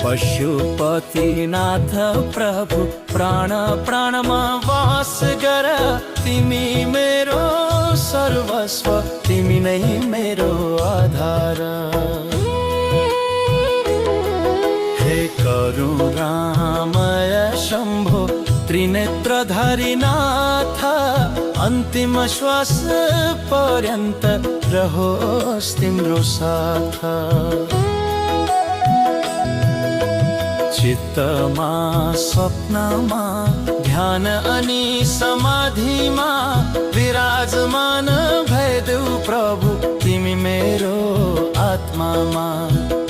पशुपतिनाथ प्रभु प्राण प्राणमा वास गर तिमी मेरो सर्वस्व तिमी नै मेरो आधार। हे करुणामय शम्भो त्रिनेत्रधारी नाथ अन्तिम श्वास पर्यन्त रहोस् तिम्रो साथ। चित्तमा स्वप्नमा ध्यान अनि समाधिमा विराजमान भइदेऊ प्रभु तिमी मेरो आत्मामा।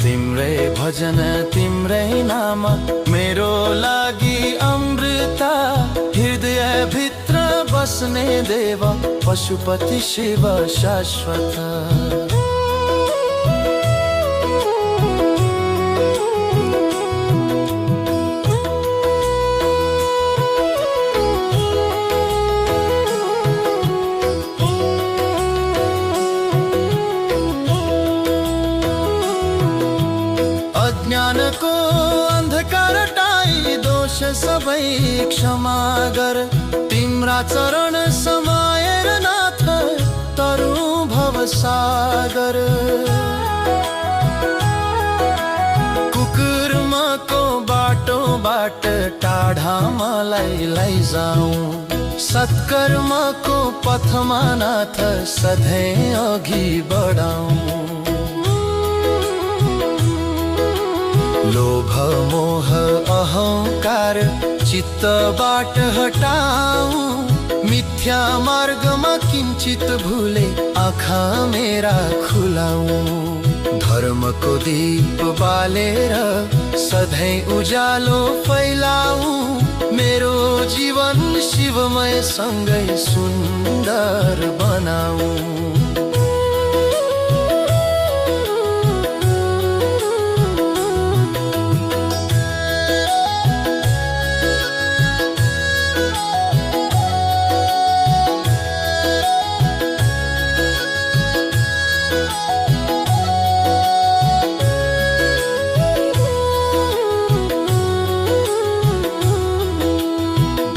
तिम्रै भजन तिम्रै नाम मेरो लागि अमृत हृदय भित्र बस्ने देव पशुपति शिव शाश्वत। अज्ञानको अन्धकार हटाई दोष सबै क्षमा गर तिम्रा चरण समाएर नाथ तरु भव सागर। कुकुरमको बाटोबाट टाढा मलाई लैजाऊ सत्कर्मको पथमा नाथ सधैँ अघि बढाऊ। लोभ मोह अहंकार चित्तबाट हटाऊ मिथ्या मार्गमा किंचित भूले आँखा मेरा खुलाऊ। धर्मको दीप बालेर सधैँ उजालो फैलाऊ मेरो जीवन शिवमय सँगै सुन्दर बनाऊ।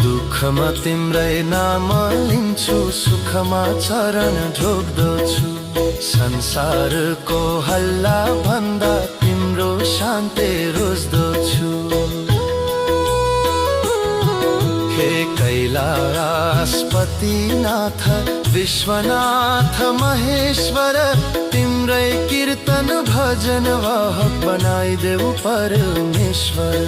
दुःखमा तिम्रै नाम लिन्छु सुखमा चरण ढोग्दछु संसारको हल्ला भन्दा तिम्रो शान्ति रोज्दछु। हे कैलाशपति नाथ विश्वनाथ महेश्वर तिम्रै कीर्तन भजन वाहक बनाइदेऊ परमेश्वर।